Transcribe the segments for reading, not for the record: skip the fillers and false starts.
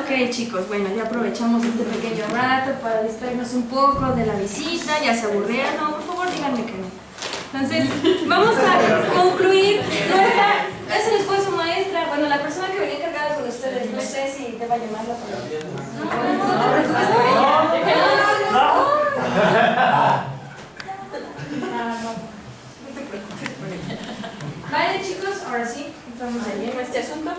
Ok, chicos, bueno, ya aprovechamos este pequeño rato para distraernos un poco de la visita. Ya se aburrieron, no, por favor díganme que no. Entonces, vamos a concluir nuestra... Ese les fue su maestra, bueno, la persona que venía encargada con ustedes. No sé si te va a llamar la No te preocupes por ella. Vale, chicos, ahora sí, entramos de lleno a este asunto.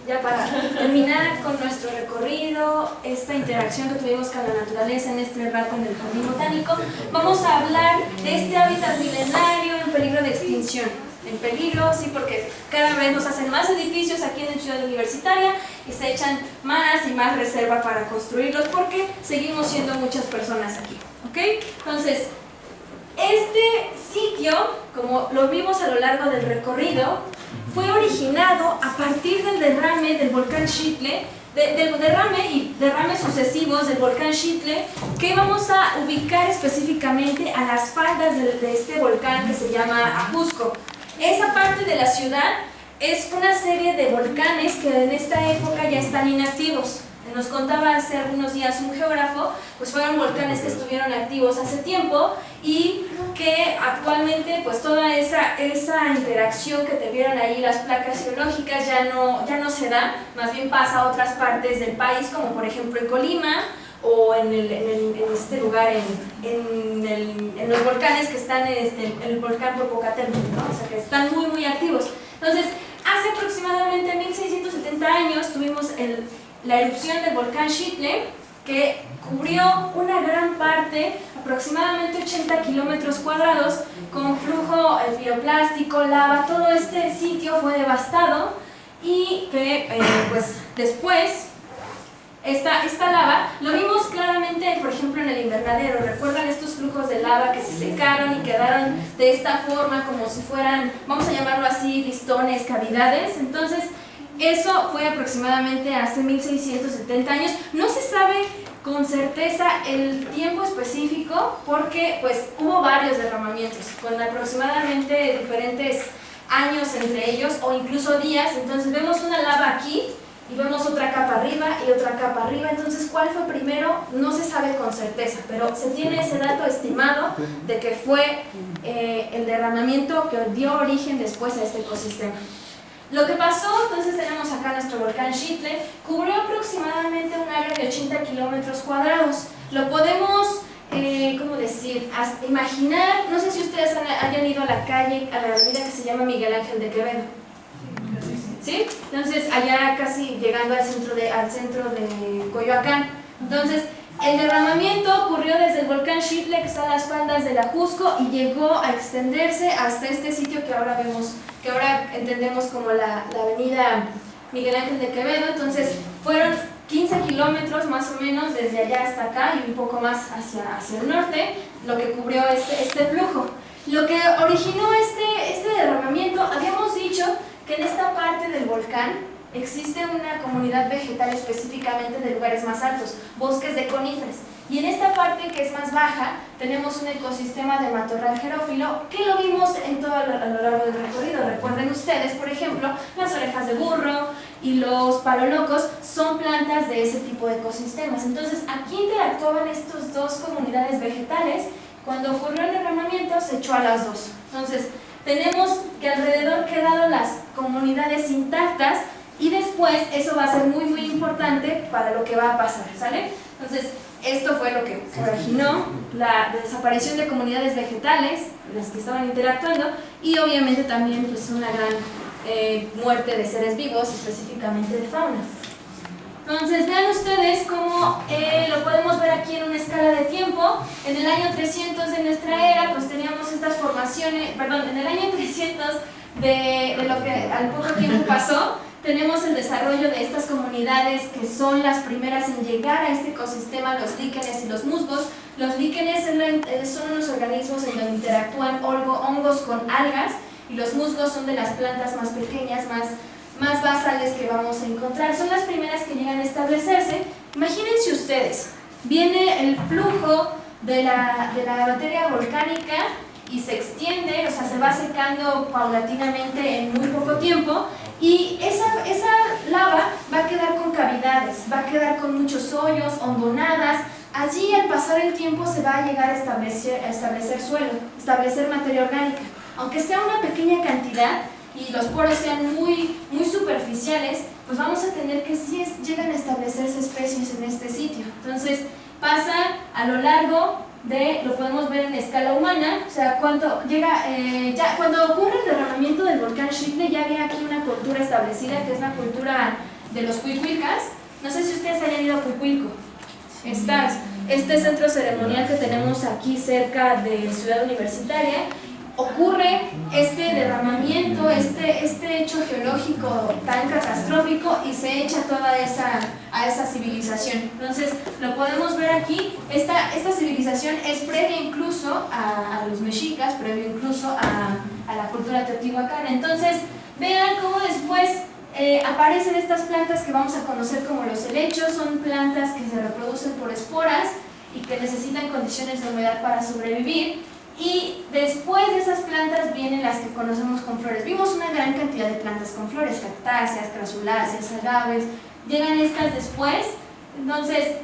Ya para terminar con nuestro recorrido, esta interacción que tuvimos con la naturaleza en este rato en el jardín botánico, vamos a hablar de este hábitat milenario en peligro de extinción. En peligro, sí, porque cada vez nos hacen más edificios aquí en la ciudad universitaria y se echan más y más reserva para construirlos porque seguimos siendo muchas personas aquí, ¿ok? Entonces, este sitio, como lo vimos a lo largo del recorrido, fue originado a partir del derrame del volcán Xitle, del derrame y derrames sucesivos del volcán Xitle, que vamos a ubicar específicamente a las faldas de este volcán que se llama Ajusco. Esa parte de la ciudad es una serie de volcanes que en esta época ya están inactivos. Nos contaba hace algunos días un geógrafo, pues fueron volcanes que estuvieron activos hace tiempo y que actualmente pues toda esa interacción que tuvieron ahí las placas geológicas ya no se da, más bien pasa a otras partes del país, como por ejemplo en Colima o en este lugar, en los volcanes que están en el volcán Popocatépetl, ¿no? O sea que están muy activos. Entonces, hace aproximadamente 1670 años tuvimos la erupción del volcán Xitle, que cubrió una gran parte, aproximadamente 80 kilómetros cuadrados, con flujo piroclástico, lava. Todo este sitio fue devastado y que pues después esta lava lo vimos claramente, por ejemplo, en el invernadero. ¿Recuerdan estos flujos de lava que se secaron y quedaron de esta forma, como si fueran, vamos a llamarlo así, listones, cavidades? Entonces, eso fue aproximadamente hace 1670 años. No se sabe con certeza el tiempo específico porque pues hubo varios derramamientos con aproximadamente diferentes años entre ellos o incluso días. Entonces vemos una lava aquí y vemos otra capa arriba y otra capa arriba. Entonces, ¿cuál fue primero? No se sabe con certeza, pero se tiene ese dato estimado de que fue el derramamiento que dio origen después a este ecosistema. Lo que pasó, entonces tenemos acá nuestro volcán Xitle, cubrió aproximadamente un área de 80 kilómetros cuadrados. Lo podemos, ¿cómo decir?, imaginar. No sé si ustedes hayan ido a la calle, a la avenida que se llama Miguel Ángel de Quevedo. ¿Sí? Entonces, allá casi llegando al centro de Coyoacán. Entonces, el derramamiento ocurrió desde el volcán Xitle, que está a las faldas del Ajusco, y llegó a extenderse hasta este sitio que ahora vemos, que ahora entendemos como la avenida Miguel Ángel de Quevedo. Entonces, fueron 15 kilómetros más o menos desde allá hasta acá y un poco más hacia el norte, lo que cubrió este flujo. Lo que originó este derramamiento, habíamos dicho que en esta parte del volcán existe una comunidad vegetal específicamente de lugares más altos, bosques de coníferas. Y en esta parte que es más baja, tenemos un ecosistema de matorral xerófilo que lo vimos a lo largo del recorrido. Recuerden ustedes, por ejemplo, las orejas de burro y los palolocos son plantas de ese tipo de ecosistemas. Entonces, aquí interactuaban estas dos comunidades vegetales. Cuando ocurrió el derramamiento, se echó a las dos. Entonces, tenemos que alrededor quedaron las comunidades intactas. Y después eso va a ser muy importante para lo que va a pasar, ¿sale? Entonces, esto fue lo que originó la desaparición de comunidades vegetales, las que estaban interactuando, y obviamente también pues, una gran muerte de seres vivos, específicamente de fauna. Entonces, vean ustedes cómo lo podemos ver aquí en una escala de tiempo. En el año 300 de nuestra era, pues teníamos estas formaciones, perdón, en el año 300 de lo que al poco tiempo pasó, tenemos el desarrollo de estas comunidades que son las primeras en llegar a este ecosistema, los líquenes y los musgos. Los líquenes son unos organismos en donde interactúan hongos con algas, y los musgos son de las plantas más pequeñas, más basales que vamos a encontrar. Son las primeras que llegan a establecerse. Imagínense ustedes, viene el flujo de la materia volcánica y se extiende, o sea, se va secando paulatinamente en muy poco tiempo. Y esa lava va a quedar con cavidades, va a quedar con muchos hoyos, hondonadas. Allí al pasar el tiempo se va a llegar a establecer suelo, establecer materia orgánica. Aunque sea una pequeña cantidad y los poros sean muy superficiales, pues vamos a tener que sí llegan a establecerse especies en este sitio. Entonces pasa a lo largo de, lo podemos ver en escala humana, o sea, cuando ocurre el derramamiento del volcán Xitle, ya había aquí una cultura establecida, que es la cultura de los Cuicuilcas. No sé si ustedes hayan ido a Cuicuilco. Este centro ceremonial que tenemos aquí cerca de Ciudad Universitaria, ocurre este derramamiento, este hecho geológico tan catastrófico y se echa toda a esa civilización. Entonces lo podemos ver aquí, esta civilización es previa incluso a los mexicas, previa incluso a la cultura teotihuacana. Entonces vean cómo después aparecen estas plantas que vamos a conocer como los helechos. Son plantas que se reproducen por esporas y que necesitan condiciones de humedad para sobrevivir. Y después de esas plantas vienen las que conocemos con flores. Vimos una gran cantidad de plantas con flores, cactáceas, crasuláceas, agaves. Llegan estas después. Entonces,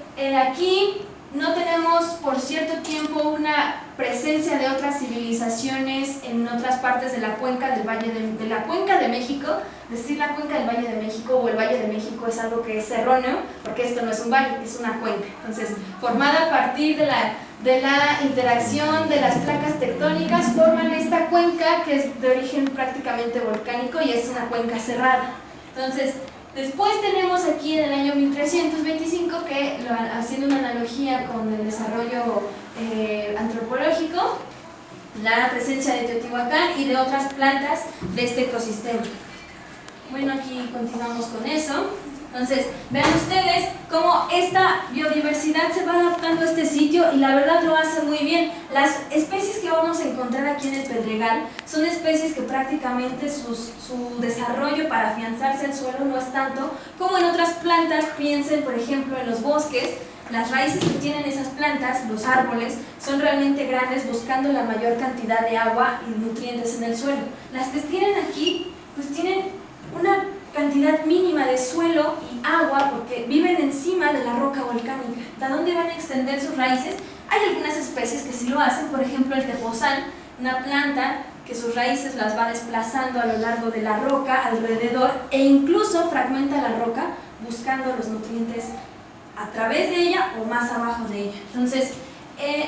aquí no tenemos por cierto tiempo una presencia de otras civilizaciones en otras partes de la cuenca del Valle de la Cuenca de México. Decir la Cuenca del Valle de México o el Valle de México es algo que es erróneo, porque esto no es un valle, es una cuenca. Entonces, formada a partir de la interacción de las placas tectónicas, forman esta cuenca que es de origen prácticamente volcánico y es una cuenca cerrada. Entonces, después tenemos aquí en el año 1325 que, haciendo una analogía con el desarrollo antropológico, la presencia de Teotihuacán y de otras plantas de este ecosistema. Bueno, aquí continuamos con eso. Entonces, vean ustedes cómo esta biodiversidad se va adaptando a este sitio y la verdad lo hace muy bien. Las especies que vamos a encontrar aquí en el Pedregal son especies que prácticamente su desarrollo para afianzarse al suelo no es tanto como en otras plantas. Piensen, por ejemplo, en los bosques. Las raíces que tienen esas plantas, los árboles, son realmente grandes buscando la mayor cantidad de agua y nutrientes en el suelo. Las que tienen aquí, pues tienen una cantidad mínima de suelo y agua porque viven encima de la roca volcánica. ¿De dónde van a extender sus raíces? Hay algunas especies que sí lo hacen, por ejemplo el tepozán, una planta que sus raíces las va desplazando a lo largo de la roca alrededor e incluso fragmenta la roca buscando los nutrientes a través de ella o más abajo de ella. Entonces,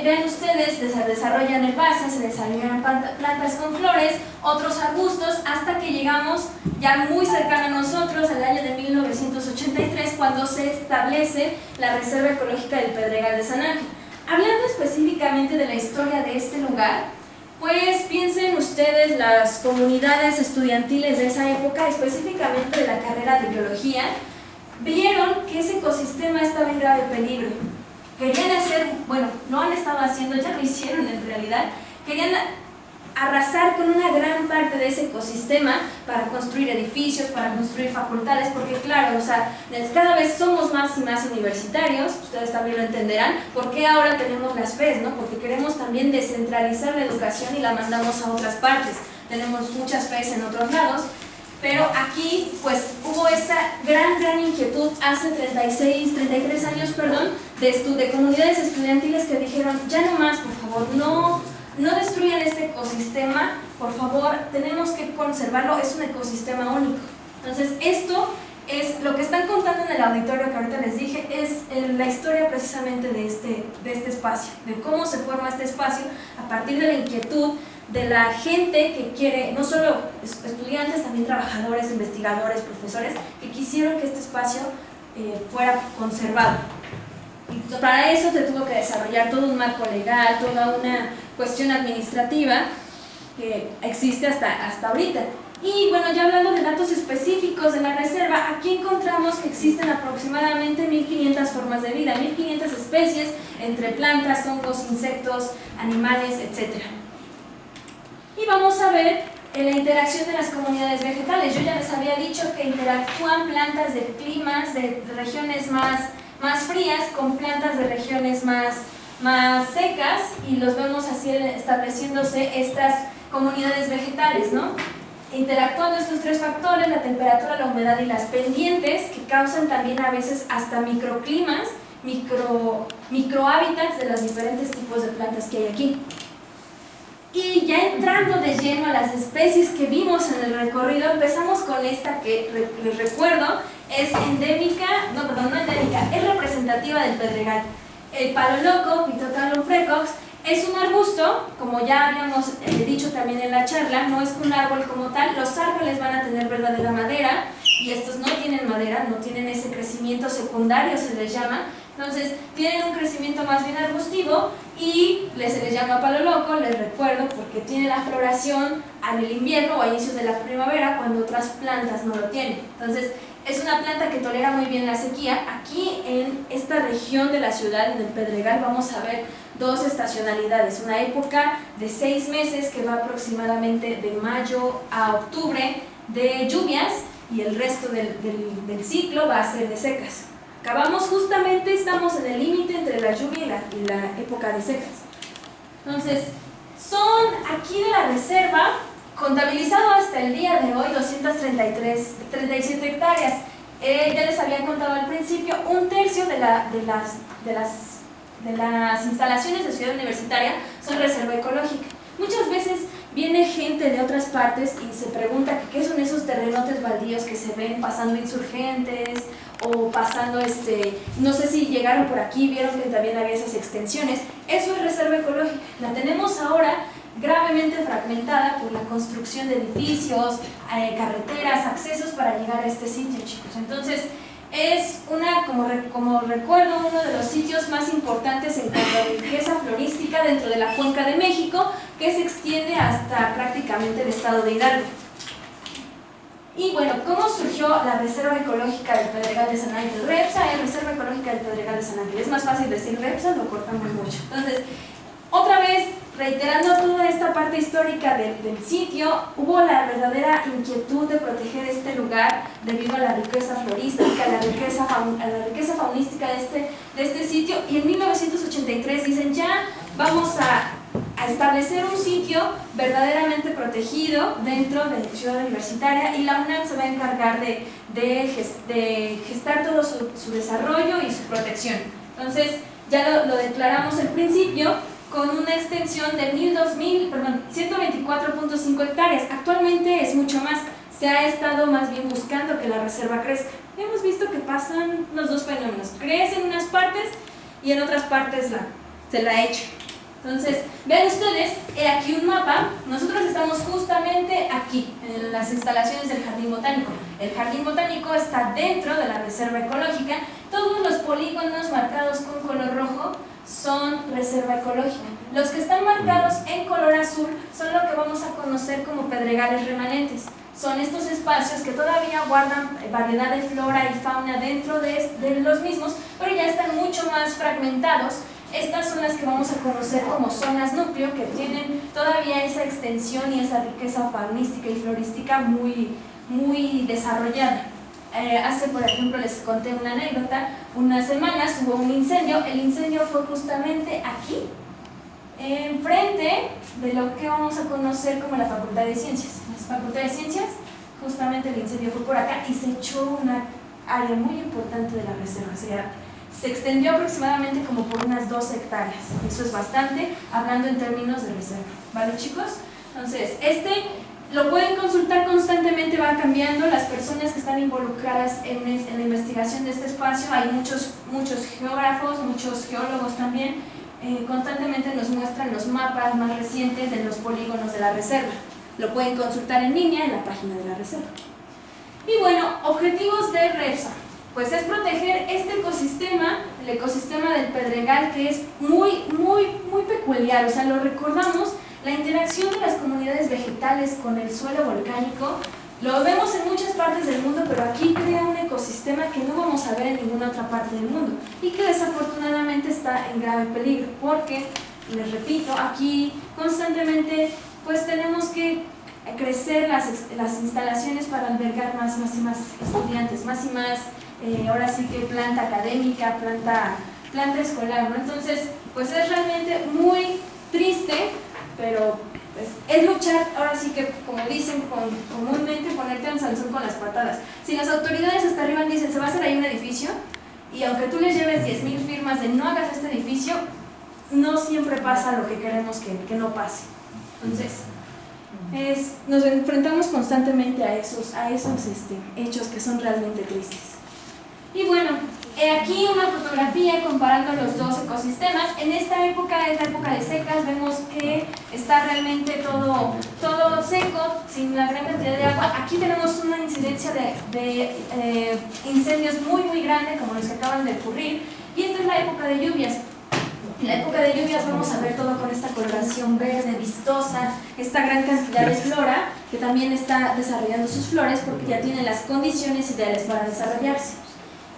vean ustedes, se desarrollan herbáceas, se desarrollan plantas con flores, otros arbustos, hasta que llegamos ya muy cercano a nosotros, al año de 1983, cuando se establece la Reserva Ecológica del Pedregal de San Ángel. Hablando específicamente de la historia de este lugar, pues piensen ustedes las comunidades estudiantiles de esa época, específicamente de la carrera de biología, vieron que ese ecosistema estaba en grave peligro. Querían hacer, bueno, lo han estado haciendo, ya lo hicieron en realidad, querían arrasar con una gran parte de ese ecosistema para construir edificios, para construir facultades, porque claro, o sea, cada vez somos más y más universitarios, ustedes también lo entenderán, porque ahora tenemos las FES, ¿no? Porque queremos también descentralizar la educación y la mandamos a otras partes. Tenemos muchas FES en otros lados, pero aquí pues hubo esa gran inquietud hace 33 años, de comunidades estudiantiles que dijeron, ya no más, por favor, no destruyan este ecosistema, por favor, tenemos que conservarlo, es un ecosistema único. Entonces esto es lo que están contando en el auditorio que ahorita les dije, es la historia precisamente de este espacio, de cómo se forma este espacio a partir de la inquietud de la gente que quiere, no solo estudiantes, también trabajadores, investigadores, profesores, que quisieron que este espacio fuera conservado. Y para eso se tuvo que desarrollar todo un marco legal, toda una cuestión administrativa que existe hasta ahorita. Y bueno, ya hablando de datos específicos de la reserva, aquí encontramos que existen aproximadamente 1500 formas de vida, 1500 especies entre plantas, hongos, insectos, animales, etc. Y vamos a ver la interacción de las comunidades vegetales. Yo ya les había dicho que interactúan plantas de climas, de regiones más frías con plantas de regiones más secas, y los vemos así estableciéndose estas comunidades vegetales, ¿no? interactuando estos tres factores, la temperatura, la humedad y las pendientes, que causan también a veces hasta microclimas, microhábitats de los diferentes tipos de plantas que hay aquí. Y ya entrando de lleno a las especies que vimos en el recorrido, empezamos con esta que, les recuerdo, es endémica, no endémica, es representativa del pedregal. El palo loco, Phytocallum precox, es un arbusto, como ya habíamos dicho también en la charla, no es un árbol como tal. Los árboles van a tener verdadera madera y estos no tienen madera, no tienen ese crecimiento secundario, se les llama. Entonces tienen un crecimiento más bien arbustivo y se les llama palo loco, les recuerdo, porque tiene la floración en el invierno o a inicios de la primavera, cuando otras plantas no lo tienen. Entonces es una planta que tolera muy bien la sequía. Aquí en esta región de la ciudad, en el Pedregal, vamos a ver dos estacionalidades, una época de 6 meses que va aproximadamente de mayo a octubre de lluvias y el resto del ciclo va a ser de secas. Acabamos justamente, estamos en el límite entre la lluvia y la época de secas. Entonces, son aquí de la reserva, contabilizado hasta el día de hoy, 237 hectáreas. Ya les había contado al principio, un tercio de las instalaciones de Ciudad Universitaria son reserva ecológica. Muchas veces viene gente de otras partes y se pregunta qué son esos terrenotes baldíos que se ven pasando Insurgentes o pasando, no sé si llegaron por aquí, vieron que también había esas extensiones. Eso es reserva ecológica. La tenemos ahora gravemente fragmentada por la construcción de edificios, carreteras, accesos para llegar a este sitio, chicos. Entonces, es como recuerdo, uno de los sitios más importantes en cuanto a riqueza florística dentro de la Cuenca de México, que se extiende hasta prácticamente el estado de Hidalgo. Y bueno, ¿cómo surgió la Reserva Ecológica del Pedregal de San Ángel? REPSA es Reserva Ecológica del Pedregal de San Ángel. Es más fácil decir REPSA, lo cortamos mucho. Entonces, otra vez, reiterando toda esta parte histórica del sitio, hubo la verdadera inquietud de proteger este lugar debido a la riqueza florística, a la riqueza faunística de este sitio, y en 1983 dicen ya vamos a establecer un sitio verdaderamente protegido dentro de Ciudad Universitaria, y la UNAM se va a encargar de gestar todo su desarrollo y su protección. Entonces ya lo declaramos al principio, con una extensión de 124.5 hectáreas. Actualmente es mucho más. Se ha estado más bien buscando que la reserva crezca. Hemos visto que pasan los dos fenómenos. Crece en unas partes y en otras partes se la echa. Entonces, vean ustedes, aquí un mapa. Nosotros estamos justamente aquí, en las instalaciones del Jardín Botánico. El Jardín Botánico está dentro de la reserva ecológica. Todos los polígonos marcados con color rojo son reserva ecológica. Los que están marcados en color azul son lo que vamos a conocer como pedregales remanentes. Son estos espacios que todavía guardan variedad de flora y fauna dentro de los mismos, pero ya están mucho más fragmentados. Estas son las que vamos a conocer como zonas núcleo, que tienen todavía esa extensión y esa riqueza faunística y florística muy, muy desarrollada. Por ejemplo, les conté una anécdota. Unas semanas hubo un incendio. El incendio fue justamente aquí, enfrente de lo que vamos a conocer como la Facultad de Ciencias. La Facultad de Ciencias, justamente el incendio fue por acá y se echó una área muy importante de la reserva. O sea, se extendió aproximadamente como por unas 2 hectáreas. Eso es bastante, hablando en términos de reserva. ¿Vale, chicos? Entonces, lo pueden consultar constantemente, va cambiando. Las personas que están involucradas en la investigación de este espacio, hay muchos geógrafos, muchos geólogos también, constantemente nos muestran los mapas más recientes de los polígonos de la reserva. Lo pueden consultar en línea en la página de la reserva. Y bueno, objetivos de REPSA, pues es proteger este ecosistema, el ecosistema del Pedregal, que es muy, muy, muy peculiar. O sea, lo recordamos. La interacción de las comunidades vegetales con el suelo volcánico lo vemos en muchas partes del mundo, pero aquí crea un ecosistema que no vamos a ver en ninguna otra parte del mundo y que desafortunadamente está en grave peligro, porque, les repito, aquí constantemente pues tenemos que crecer las instalaciones para albergar más y más estudiantes, más y más, ahora sí que planta académica, planta escolar, ¿no? Entonces, pues es realmente muy triste, pero es luchar, ahora sí que, como dicen comúnmente, ponerte a un Sansón con las patadas. Si las autoridades hasta arriba dicen, se va a hacer ahí un edificio, y aunque tú les lleves 10,000 firmas de no hagas este edificio, no siempre pasa lo que queremos que no pase. Entonces, nos enfrentamos constantemente a esos hechos que son realmente tristes. Y bueno, aquí una fotografía comparando los dos ecosistemas. En esta época, es la época de secas, vemos que está realmente todo seco, sin la gran cantidad de agua. Aquí tenemos una incidencia de incendios muy grande, como los que acaban de ocurrir, y esta es la época de lluvias. En la época de lluvias vamos a ver todo con esta coloración verde, vistosa, esta gran cantidad de flora, que también está desarrollando sus flores porque ya tiene las condiciones ideales para desarrollarse.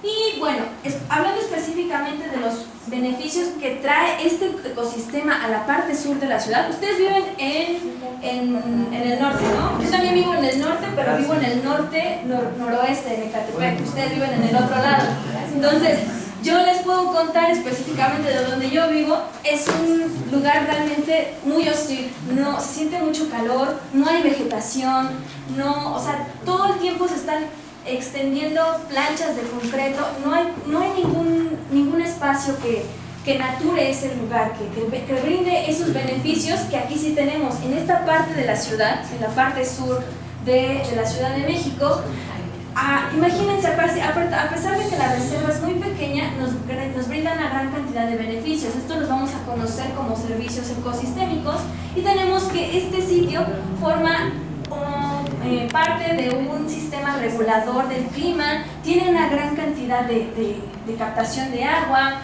Y bueno, hablando específicamente de los beneficios que trae este ecosistema a la parte sur de la ciudad. Ustedes viven en el norte, ¿no? Yo también vivo en el norte, pero vivo en el norte noroeste de Ecatepec. Ustedes viven en el otro lado. Entonces, yo les puedo contar específicamente de donde yo vivo. Es un lugar realmente muy hostil, no, se siente mucho calor, no hay vegetación, o sea, todo el tiempo se están extendiendo planchas de concreto, no hay ningún espacio que nature ese lugar, que brinde esos beneficios que aquí sí tenemos. En esta parte de la ciudad, en la parte sur de la Ciudad de México, imagínense, a pesar de que la reserva es muy pequeña, nos brinda una gran cantidad de beneficios. Esto los vamos a conocer como servicios ecosistémicos, y tenemos que este sitio forma parte de un sistema regulador del clima, tiene una gran cantidad de captación de agua.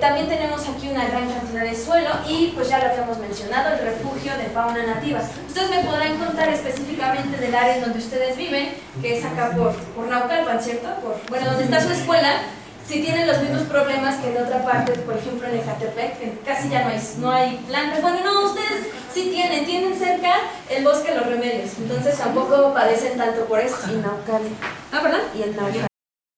También tenemos aquí una gran cantidad de suelo y pues ya lo habíamos mencionado, el refugio de fauna nativa. Ustedes me podrán contar específicamente del área en donde ustedes viven, que es acá por Naucalpan, ¿cierto? Donde está su escuela, si tienen los mismos problemas que en otra parte, por ejemplo en Ecatepec, que casi ya no hay plantas. Bueno, no, ustedes sí tienen cerca el bosque de los Remedios, entonces tampoco padecen tanto por esto. Y Naucali. ¿Perdón? Y el Naucali.